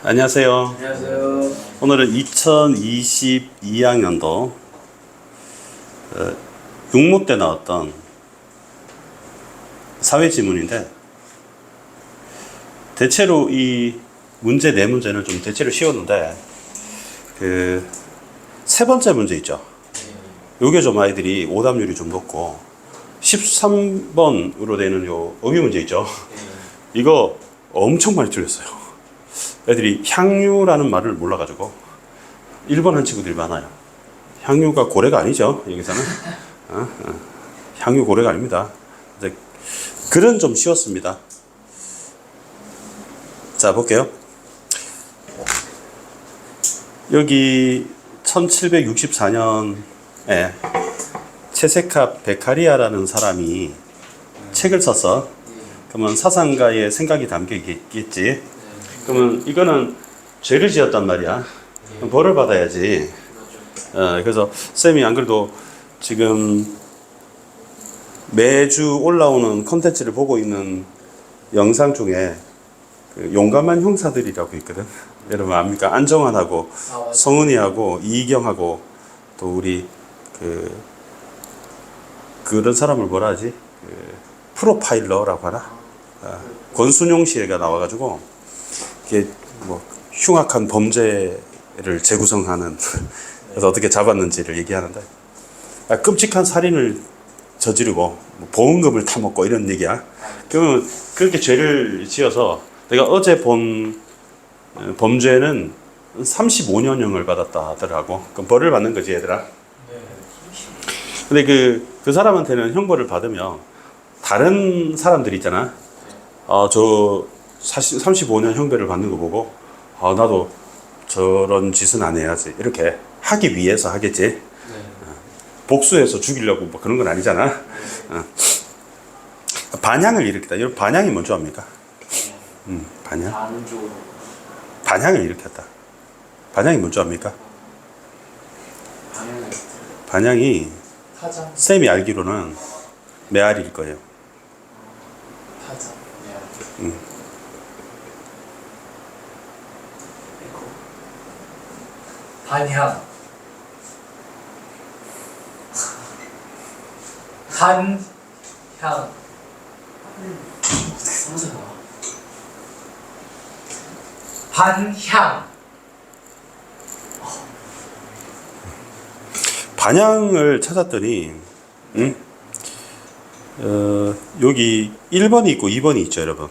안녕하세요. 안녕하세요. 오늘은 2022학년도 육모 때 나왔던 사회지문인데, 대체로 이 문제 네 문제는 좀 대체로 쉬웠는데, 세 번째 문제 있죠. 요게 좀 아이들이 오답률이 좀 높고, 13번으로 되는 요 어휘 문제 있죠. 이거 엄청 많이 틀렸어요. 애들이 향유라는 말을 몰라가지고 1번 한 친구들이 많아요. 향유가 고래가 아니죠, 여기서는. 향유 고래가 아닙니다. 이제 글은 좀 쉬웠습니다. 자, 볼게요. 여기 1764년에 체세카 베카리아라는 사람이 책을 썼어. 그러면 사상가의 생각이 담겨 있겠지. 그러면 이거는 죄를 지었단 말이야. 벌을 받아야지. 그래서 쌤이 안 그래도 지금 매주 올라오는 컨텐츠를 보고 있는 영상 중에 그 용감한 형사들이라고 있거든. 여러분 압니까? 안정환하고 성은이하고 이희경하고 또 우리 그런 사람을 뭐라 하지? 프로파일러라고 하나? 권순용 씨가 나와가지고 이게 뭐 흉악한 범죄를 재구성하는 그래서 어떻게 잡았는지를 얘기하는데, 끔찍한 살인을 저지르고 뭐 보험금을 타먹고 이런 얘기야. 그러면 그렇게 죄를 지어서 내가 어제 본 범죄는 35년형을 받았다 하더라고. 그럼 벌을 받는 거지, 얘들아. 근데 그 사람한테는 형벌을 받으면 다른 사람들이 있잖아. 저 35년 형벌을 받는 거 보고 나도 저런 짓은 안 해야지 이렇게 하기 위해서 하겠지. 복수해서 죽이려고 뭐 그런 건 아니잖아. 반향을 일으켰다. 여러분 반향이 뭔지 압니까? 반향을 일으켰다. 반향이 뭔지 압니까? 반향이 쌤이 알기로는 메아리일 거예요. 반향. 반향. 반향. 반향을 찾았더니 여기 1번이 있고 2번이 있죠, 여러분.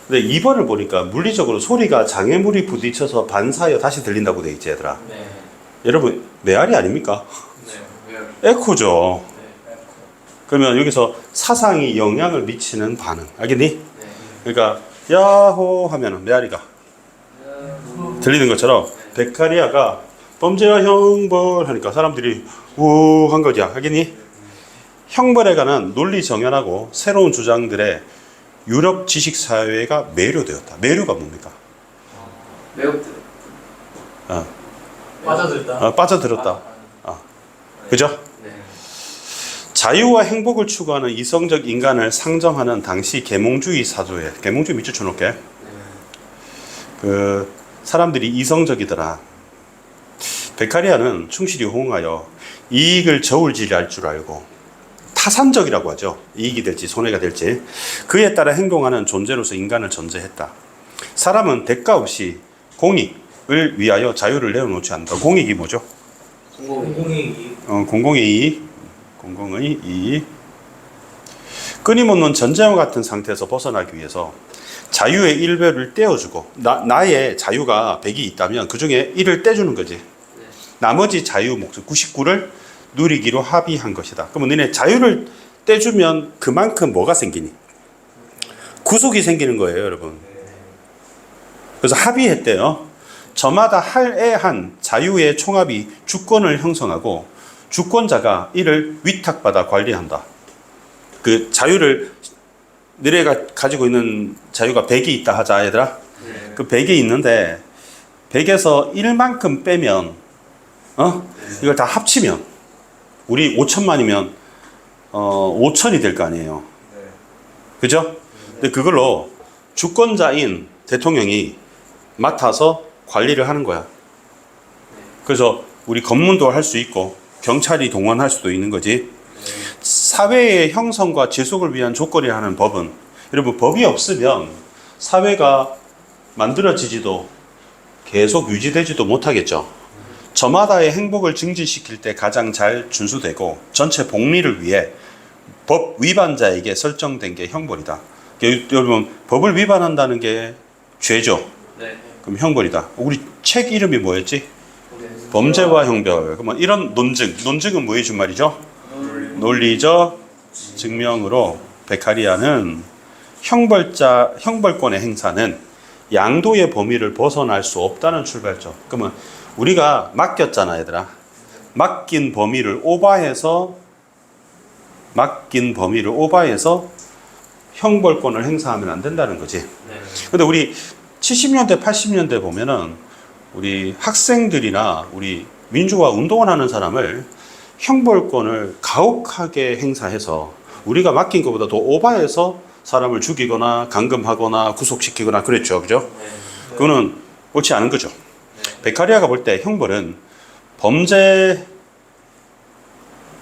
근데 2번을 보니까 물리적으로 소리가 장애물이 부딪혀서 반사여 다시 들린다고 돼 있지, 얘들아. 여러분 메아리 아닙니까? 에코죠. 그러면 여기서 사상이 영향을 미치는 반응, 알겠니? 그러니까 야호 하면은 메아리가 들리는 것처럼 베카리아가 범죄와 형벌 하니까 사람들이 우 한 거야, 알겠니? 형벌에 관한 논리 정연하고 새로운 주장들의 유럽 지식 사회가 매료되었다. 매료가 뭡니까? 빠져들다. 빠져들었다. 그죠? 자유와 행복을 추구하는 이성적 인간을 상정하는 당시 계몽주의 사조에, 계몽주의 밑줄 쳐놓을게. 그 사람들이 이성적이더라. 베카리아는 충실히 호응하여 이익을 저울질할 줄 알고 타산적이라고 하죠. 이익이 될지 손해가 될지 그에 따라 행동하는 존재로서 인간을 전제했다. 사람은 대가 없이 공익을 위하여 자유를 내어놓지 않는다. 공익이 뭐죠? 공공의 이익. 공공의 이익. 공공의 이익. 끊임없는 전쟁과 같은 상태에서 벗어나기 위해서 자유의 일부를 떼어주고 나의 자유가 100이 있다면 그 중에 1을 떼주는 거지. 나머지 자유 목적 99를 누리기로 합의한 것이다. 그러면 너네 자유를 떼주면 그만큼 뭐가 생기니? 구속이 생기는 거예요, 여러분. 그래서 합의했대요. 저마다 할애한 자유의 총합이 주권을 형성하고 주권자가 이를 위탁받아 관리한다. 그 자유를 너네가 가지고 있는 자유가 100이 있다 하자, 얘들아. 그 100이 있는데 100에서 1만큼 빼면 이걸 다 합치면 우리 5천만이면 5천이 될 거 아니에요. 그죠? 근데 그걸로 주권자인 대통령이 맡아서 관리를 하는 거야. 그래서 우리 검문도 할 수 있고 경찰이 동원할 수도 있는 거지. 사회의 형성과 지속을 위한 조건이 하는 법은, 여러분, 법이 없으면 사회가 만들어지지도 계속 유지되지도 못하겠죠. 저마다의 행복을 증진시킬 때 가장 잘 준수되고 전체 복리를 위해 법 위반자에게 설정된 게 형벌이다. 여러분, 법을 위반한다는 게 죄죠. 네. 그럼 형벌이다. 우리 책 이름이 뭐였지? 범죄와 형벌. 그러면 이런 논증은 뭐에 준 말이죠? 논리적 증명으로 베카리아는 형벌권의 행사는 양도의 범위를 벗어날 수 없다는 출발점. 그러면 우리가 맡겼잖아, 얘들아. 맡긴 범위를 오버해서 형벌권을 행사하면 안 된다는 거지. 근데 우리 70년대, 80년대 보면은 우리 학생들이나 우리 민주화 운동을 하는 사람을 형벌권을 가혹하게 행사해서 우리가 맡긴 것보다 더 오버해서 사람을 죽이거나 감금하거나 구속시키거나 그랬죠. 그죠? 그거는 옳지 않은 거죠. 베카리아가 볼 때 형벌은 범죄를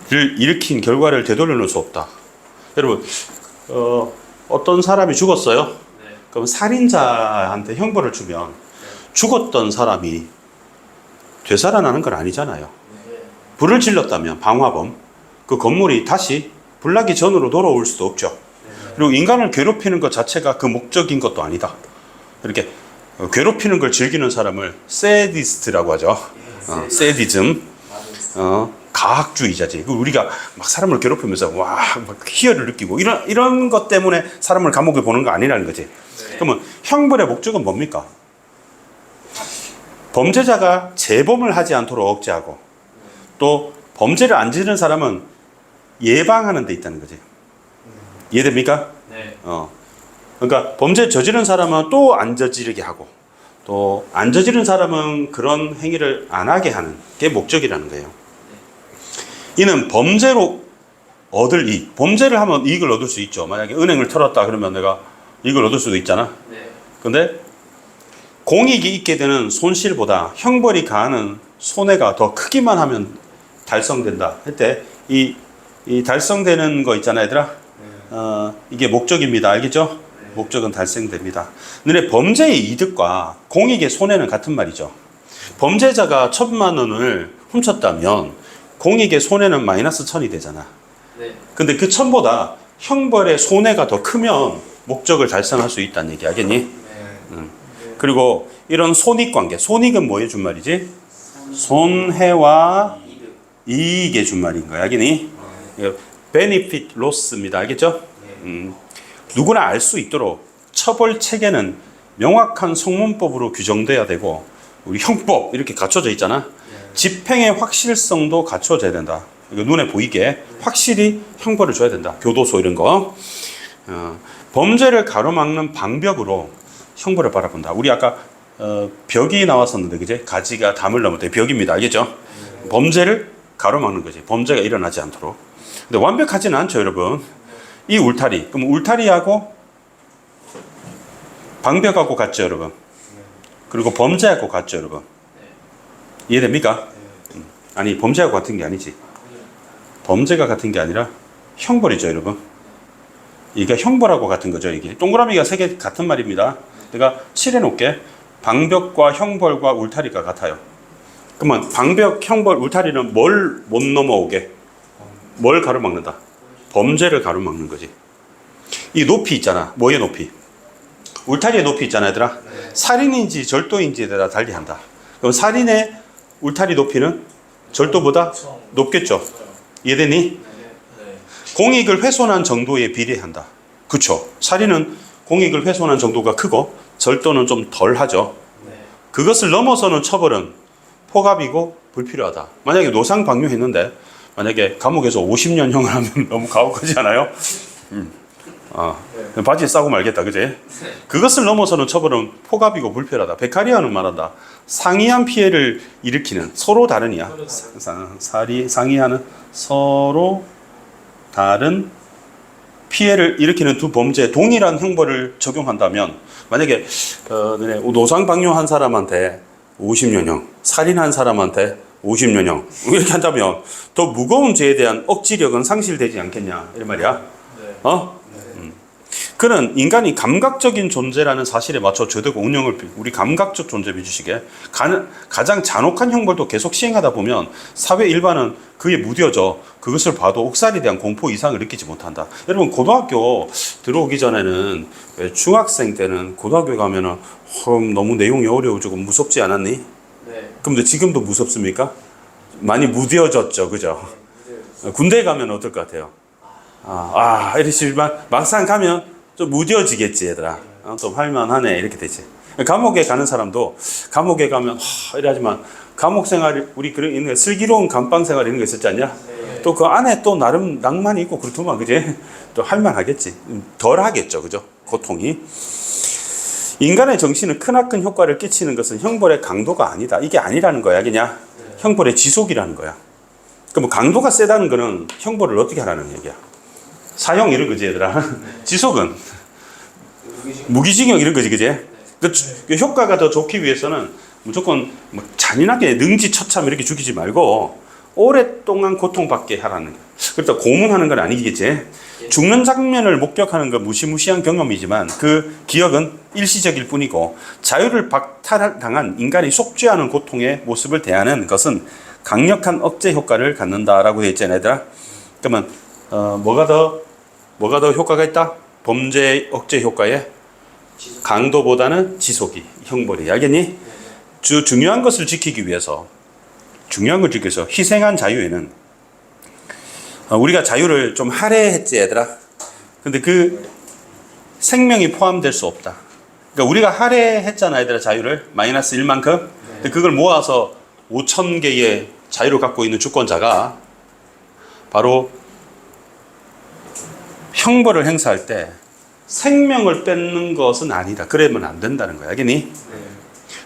일으킨 결과를 되돌려 놓을 수 없다. 여러분, 어떤 사람이 죽었어요? 그럼 살인자한테 형벌을 주면 죽었던 사람이 되살아나는 건 아니잖아요. 불을 질렀다면 방화범, 그 건물이 다시 불나기 전으로 돌아올 수도 없죠. 그리고 인간을 괴롭히는 것 자체가 그 목적인 것도 아니다. 이렇게 괴롭히는 걸 즐기는 사람을 세디스트라고 하죠. 세디즘, 가학주의자지. 우리가 막 사람을 괴롭히면서 막 희열을 느끼고 이런 것 때문에 사람을 감옥에 보는 거 아니라는 거지. 그러면 형벌의 목적은 뭡니까? 범죄자가 재범을 하지 않도록 억제하고 또 범죄를 안 저지른 사람은 예방하는 데 있다는 거지. 이해됩니까? 네. 그러니까 범죄 저지른 사람은 또 안 저지르게 하고 또 안 저지른 사람은 그런 행위를 안 하게 하는 게 목적이라는 거예요. 이는 범죄로 얻을 이익. 범죄를 하면 이익을 얻을 수 있죠. 만약에 은행을 털었다 그러면 내가 이익을 얻을 수도 있잖아. 근데 공익이 있게 되는 손실보다 형벌이 가하는 손해가 더 크기만 하면 달성된다. 할때 이 달성되는 거 있잖아, 얘들아. 이게 목적입니다. 알겠죠? 목적은 달성됩니다. 근데 범죄의 이득과 공익의 손해는 같은 말이죠. 범죄자가 1,000만 원을 훔쳤다면 공익의 손해는 마이너스 1,000이 되잖아. 근데 그 1,000보다 형벌의 손해가 더 크면 목적을 달성할 수 있다는 얘기 알겠니? 그리고 이런 손익관계, 손익은 뭐에 준 말이지? 손해와 이익에 준 말인 거야, 알겠니? benefit loss입니다, 알겠죠? 누구나 알 수 있도록 처벌 체계는 명확한 성문법으로 규정돼야 되고 우리 형법 이렇게 갖춰져 있잖아. 집행의 확실성도 갖춰져야 된다. 이거 눈에 보이게 확실히 형벌을 줘야 된다. 교도소 이런 거. 범죄를 가로막는 방벽으로 형벌을 바라본다. 우리 아까 벽이 나왔었는데 그제 가지가 담을 넘을 때 벽입니다. 알겠죠? 범죄를 가로막는 거지. 범죄가 일어나지 않도록. 근데 완벽하지는 않죠, 여러분. 이 울타리. 그럼 울타리하고 방벽하고 같죠, 여러분. 그리고 범죄하고 같죠, 여러분. 이해됩니까? 아니, 범죄하고 같은 게 아니지. 범죄가 같은 게 아니라 형벌이죠, 여러분. 이게 형벌하고 같은 거죠, 이게. 동그라미가 3개 같은 말입니다. 내가 칠해 놓을게. 방벽과 형벌과 울타리가 같아요. 그러면 방벽, 형벌, 울타리는 뭘 못 넘어오게? 뭘 가로막는다? 범죄를 가로막는 거지. 이 높이 있잖아. 뭐의 높이? 울타리의 높이 있잖아, 얘들아. 살인인지 절도인지에 따라 달리한다. 그럼 살인의 울타리 높이는 절도보다 높겠죠. 이해되니? 공익을 훼손한 정도에 비례한다. 그쵸? 살인은 공익을 훼손한 정도가 크고 절도는 좀 덜 하죠. 그것을 넘어서는 처벌은 포갑이고 불필요하다. 만약에 노상방뇨했는데 만약에 감옥에서 50년형을 하면 너무 가혹하지 않아요? 바지에 싸고 말겠다, 그제? 그것을 넘어서는 처벌은 포갑이고 불필요하다. 베카리아는 말한다. 상이한 피해를 일으키는 서로 다른이야. 상이하는 서로 다른 피해를 일으키는 두 범죄에 동일한 형벌을 적용한다면 만약에 너네 노상방뇨한 사람한테 50년형, 살인한 사람한테 50년형 이렇게 한다면 더 무거운 죄에 대한 억지력은 상실되지 않겠냐 이런 말이야. 네. 그는 인간이 감각적인 존재라는 사실에 맞춰 죄되고 운영을 우리 감각적 존재 믿으시게 가장 잔혹한 형벌도 계속 시행하다 보면 사회 일반은 그에 무뎌져 그것을 봐도 옥살이에 대한 공포 이상을 느끼지 못한다. 여러분 고등학교 들어오기 전에는 왜 중학생 때는 고등학교 가면은 너무 내용이 어려워 조금 무섭지 않았니? 네. 근데 지금도 무섭습니까? 많이 무뎌졌죠, 그죠? 군대 가면 어떨 것 같아요? 이러시지만 막상 가면 좀 무뎌지겠지 얘들아. 좀 할만하네 이렇게 되지. 감옥에 가는 사람도 감옥에 가면 이러지만 감옥 생활 우리 그런 있는 슬기로운 감방 생활 이런 거 있었지 않냐? 네. 또 그 안에 또 나름 낭만이 있고 그렇더만 그지? 또 할만하겠지. 덜 하겠죠, 그죠? 고통이. 인간의 정신은 크나큰 효과를 끼치는 것은 형벌의 강도가 아니다. 이게 아니라는 거야, 그냥 형벌의 지속이라는 거야. 그럼 강도가 세다는 거는 형벌을 어떻게 하라는 얘기야? 사형 이런 거지 얘들아. 지속은 무기징역 이런 거지 그지? 그 효과가 더 좋기 위해서는 무조건 뭐 잔인하게 능지처참 이렇게 죽이지 말고 오랫동안 고통받게 하라는 거야. 그렇다 고문하는 건 아니겠지. 죽는 장면을 목격하는 건 무시무시한 경험이지만 그 기억은 일시적일 뿐이고 자유를 박탈당한 인간이 속죄하는 고통의 모습을 대하는 것은 강력한 억제 효과를 갖는다라고 되어 있잖아요 얘들아. 그러면 뭐가 더 효과가 있다? 범죄 억제 효과에 강도보다는 지속이 형벌이. 알겠니? 중요한 것을 지키기 위해서 희생한 자유에는 우리가 자유를 좀 할애했지 얘들아. 근데 그 생명이 포함될 수 없다. 그러니까 우리가 할애했잖아 얘들아 자유를 마이너스 1만큼. 근데 그걸 모아서 5,000개의 자유를 갖고 있는 주권자가 바로 형벌을 행사할 때 생명을 뺏는 것은 아니다. 그러면 안 된다는 거야. 알겠니?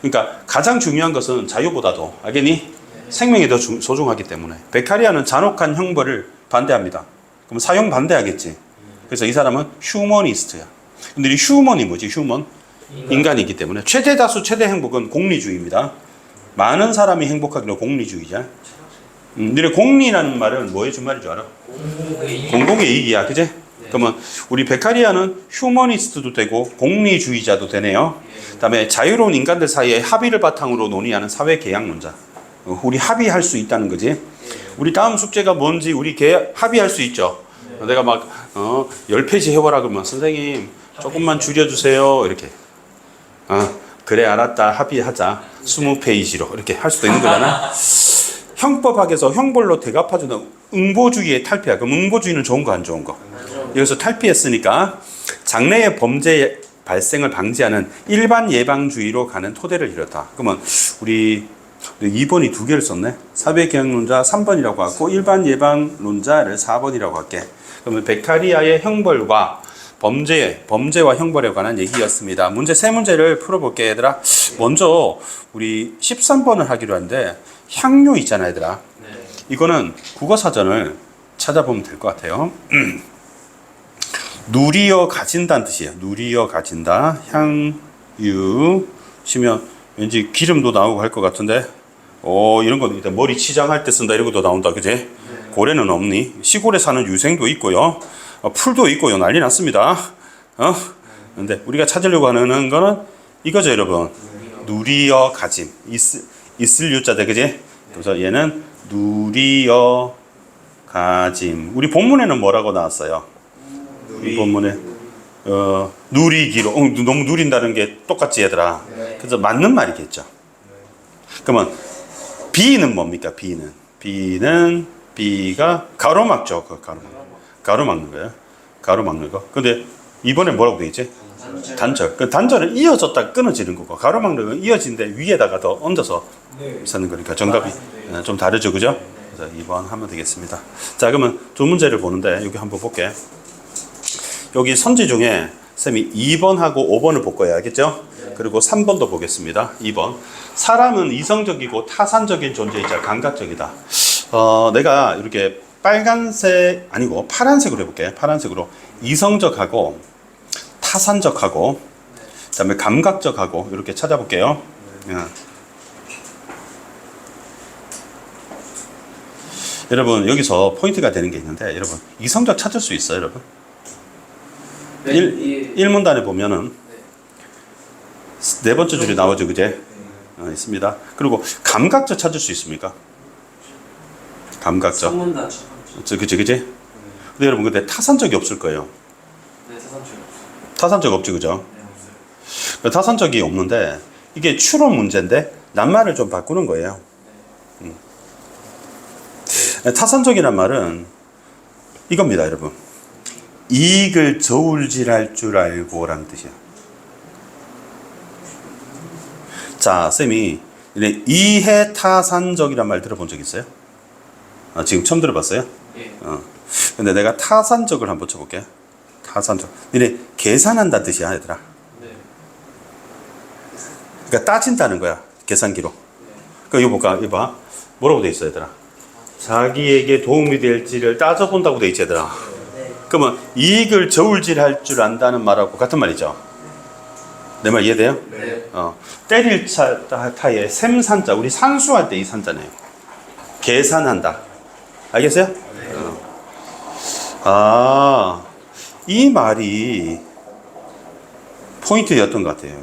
그러니까 가장 중요한 것은 자유보다도 알겠니? 생명이 더 소중하기 때문에 베카리아는 잔혹한 형벌을 반대합니다. 그럼 사형 반대하겠지. 그래서 이 사람은 휴머니스트야. 근데 이 휴먼이 뭐지? 휴먼? 인간이기 때문에 최대 다수 최대 행복은 공리주의입니다. 많은 사람이 행복하기로 공리주의자. 너네 공리라는 말은 뭐 해준 말인 줄 알아? 공공의 이익이야. 그지? 그러면 우리 베카리아는 휴머니스트도 되고 공리주의자도 되네요. 그다음에 자유로운 인간들 사이에 합의를 바탕으로 논의하는 사회계약론자. 우리 합의할 수 있다는 거지. 우리 다음 숙제가 뭔지 우리 합의할 수 있죠. 내가 막 10페이지 해보라 그러면 선생님 조금만 줄여주세요 이렇게. 그래 알았다 합의하자 20페이지로 이렇게 할 수도 있는 거잖아. 형법학에서 형벌로 대갚아주는 응보주의의 탈피야. 그럼 응보주의는 좋은 거 안 좋은 거? 여기서 탈피했으니까 장래의 범죄 발생을 방지하는 일반 예방주의로 가는 토대를 이뤘다. 그러면 우리 2번이 두 개를 썼네. 사회계약론자 3번이라고 하고 일반 예방론자를 4번이라고 할게. 그러면 베카리아의 형벌과 범죄와 형벌에 관한 얘기였습니다. 문제 세 문제를 풀어볼게 얘들아. 먼저 우리 13번을 하기로 하는데 향료 있잖아 얘들아. 이거는 국어사전을 찾아보면 될 것 같아요. 누리어 가진다는 뜻이에요. 누리어 가진다. 향유 치면 왠지 기름도 나오고 할 것 같은데 이런 거 일단 머리 치장할 때 쓴다 이런 것도 나온다 그지? 고래는 없니? 시골에 사는 유생도 있고요. 풀도 있고요. 난리 났습니다. 근데 우리가 찾으려고 하는 거는 이거죠 여러분. 누리어 가짐. 있을 유자대 그지? 그래서 얘는 누리어 가짐. 우리 본문에는 뭐라고 나왔어요? 우리 본문에 누리기로. 너무 누린다는 게 똑같지 얘들아. 그래서 맞는 말이겠죠. 그러면 B는 뭡니까? B가 가로막죠. 가로막는 거예요. 가로막는 거. 근데 이번에 뭐라고 돼 있지? 단절. 그 단절은 이어졌다 끊어지는 거고 가로막는 건 이어진데 위에다가 더 얹어서 쓰는 거니까 정답이 좀 다르죠, 그죠? 그래서 2번 하면 되겠습니다. 자, 그러면 두 문제를 보는데 여기 한번 볼게. 여기 선지 중에 쌤이 2번하고 5번을 볼 거예요, 알겠죠? 그리고 3번도 보겠습니다. 2번. 사람은 이성적이고 타산적인 존재이자 감각적이다. 내가 이렇게 빨간색 아니고 파란색으로 해볼게. 파란색으로 이성적하고 타산적하고 그다음에 감각적하고 이렇게 찾아볼게요. 예. 여러분 여기서 포인트가 되는 게 있는데 여러분 이성적 찾을 수 있어요, 여러분. 네, 1문단에 보면은 네 번째 줄이 나오죠, 그제? 있습니다. 그리고 감각적 찾을 수 있습니까? 감각적. 성문단 첫 번째. 그치. 근데 여러분 근데 타산적이 없을 거예요. 네, 타산적 없어요. 타산적 없지, 그죠? 네, 없어요. 타산적이 없는데 이게 추론 문제인데 낱말을 좀 바꾸는 거예요. 타산적이란 말은 이겁니다, 여러분. 이익을 저울질할 줄 알고라는 뜻이야. 자, 쌤이 이해타산적이란 말 들어본 적 있어요? 지금 처음 들어봤어요? 예. 근데 내가 타산적을 한번 쳐볼게. 타산적. 니네 계산한다는 뜻이야, 얘들아. 네. 그러니까 따진다는 거야, 계산기로. 그러니까 이거 볼까? 이거 봐. 뭐라고 돼 있어, 얘들아? 자기에게 도움이 될지를 따져본다고 돼 있지, 얘들아. 그러면 이익을 저울질할 줄 안다는 말하고 같은 말이죠. 내 말 이해돼요? 네. 때릴 타에 샘산자, 우리 산수할 때 이 산자네요. 계산한다. 알겠어요? 이 말이 포인트였던 것 같아요.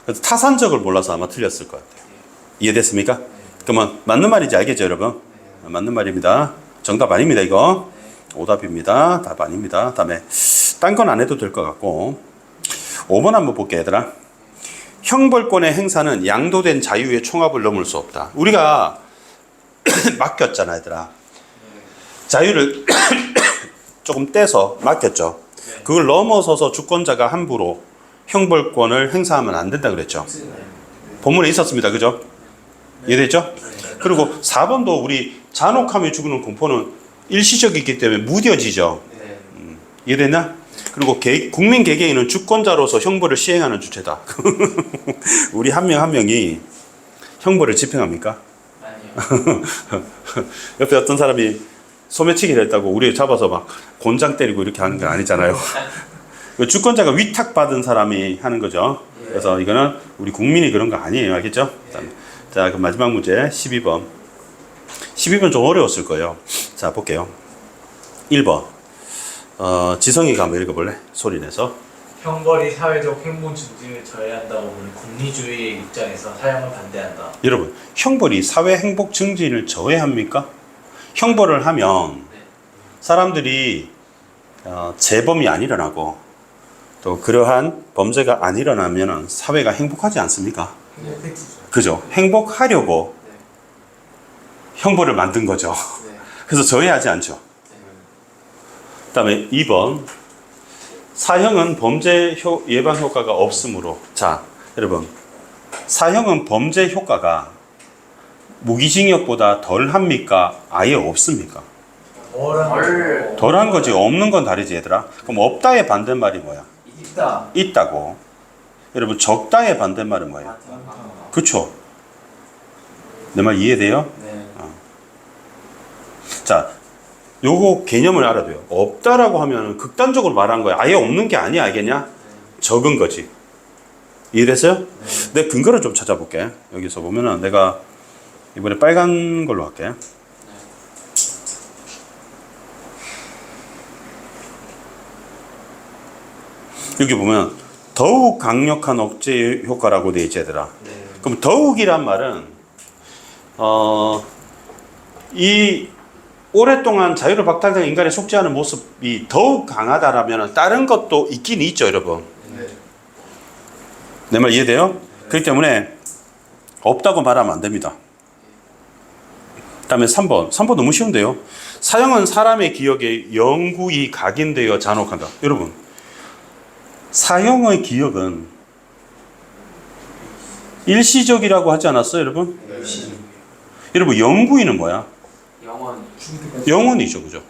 그래서 타산적을 몰라서 아마 틀렸을 것 같아요. 이해됐습니까? 그러면 맞는 말인지 알겠죠, 여러분? 맞는 말입니다. 정답 아닙니다, 이거. 오답입니다. 답 아닙니다. 다음에 딴 건 안 해도 될 것 같고 5번 한번 볼게, 얘들아. 형벌권의 행사는 양도된 자유의 총합을 넘을 수 없다. 우리가 맡겼잖아, 얘들아. 자유를 조금 떼서 맡겼죠. 그걸 넘어서서 주권자가 함부로 형벌권을 행사하면 안 된다 그랬죠. 본문에 있었습니다, 그죠? 이해됐죠? 그리고 4번도 우리 잔혹함에 죽는 공포는 일시적이기 때문에 무뎌지죠. 이해됐나? 그리고 국민 개개인은 주권자로서 형벌을 시행하는 주체다. 우리 한 명 한 명이 형벌을 집행합니까? 아니요. 옆에 어떤 사람이 소매치기를 했다고 우리 잡아서 막 곤장 때리고 이렇게 하는 게 아니잖아요. 주권자가 위탁받은 사람이 하는 거죠. 그래서 이거는 우리 국민이 그런 거 아니에요. 알겠죠? 자, 그럼 마지막 문제 12번. 12번 좀 어려웠을 거예요. 자, 볼게요. 1번. 지성이가 한번 읽어볼래? 소리 내서. 형벌이 사회적 행동 증진을 저해한다고 보는 군리주의의 입장에서 사형을 반대한다. 여러분, 형벌이 사회 행복 증진을 저해합니까? 형벌을 하면 사람들이 재범이 안 일어나고 또 그러한 범죄가 안 일어나면 사회가 행복하지 않습니까? 그죠? 행복하려고 형벌을 만든 거죠. 그래서 저해하지 않죠. 그 다음에 2번. 사형은 범죄 예방 효과가 없으므로. 자, 여러분. 사형은 범죄 효과가 무기징역보다 덜 합니까? 아예 없습니까? 덜한 거지. 없는 건 다르지, 얘들아. 그럼 없다의 반대말이 뭐야? 있다. 있다고. 여러분, 적다의 반대말은 뭐예요? 그쵸? 내 말 이해돼요? 네. 자, 요거 개념을 알아둬요. 없다라고 하면 극단적으로 말한 거야. 아예 없는 게 아니야, 알겠냐? 적은 거지. 이해됐어요? 내 근거를 좀 찾아볼게. 여기서 보면은 내가 이번에 빨간 걸로 할게. 여기 보면 더욱 강력한 억제 효과라고 돼 있지, 얘들아. 그럼 더욱이란 말은 이 오랫동안 자유를 박탈된 인간의 속죄하는 모습이 더욱 강하다라면 다른 것도 있긴 있죠, 여러분. 내 말 이해돼요? 그렇기 때문에 없다고 말하면 안 됩니다. 그 다음에 3번. 3번 너무 쉬운데요. 사형은 사람의 기억에 영구히 각인되어 잔혹한다. 여러분, 사형의 기억은 일시적이라고 하지 않았어요, 여러분? 여러분, 영구히는 뭐야? 영원. 영원이죠, 그죠?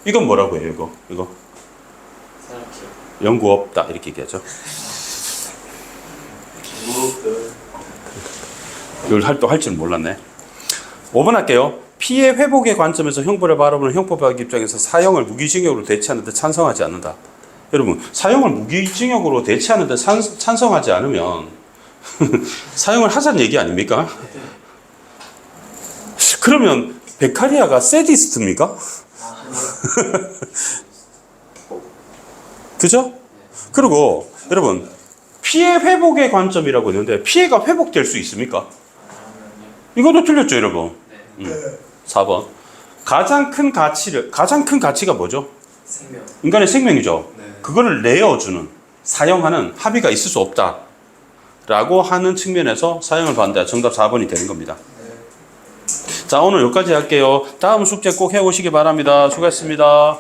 이건 뭐라고 해요, 이거? 사람 기억. 영구 없다, 이렇게 얘기하죠. 이걸 또 할 줄 몰랐네. 5번 할게요. 피해 회복의 관점에서 형벌을 바라보는 형법학 입장에서 사형을 무기징역으로 대체하는 데 찬성하지 않는다. 여러분, 사형을 무기징역으로 대체하는데 찬성하지 않으면 사형을 하자는 얘기 아닙니까? 그러면 베카리아가 세디스트입니까? 그죠? 그리고 여러분, 피해 회복의 관점이라고 있는데 피해가 회복될 수 있습니까? 이것도 틀렸죠, 여러분. 4번. 가장 큰 가치가 뭐죠? 생명. 인간의 생명이죠. 네. 그거를 내어주는, 사용하는 합의가 있을 수 없다. 라고 하는 측면에서 사용을 반대한 정답 4번이 되는 겁니다. 자, 오늘 여기까지 할게요. 다음 숙제 꼭 해오시기 바랍니다. 수고했습니다.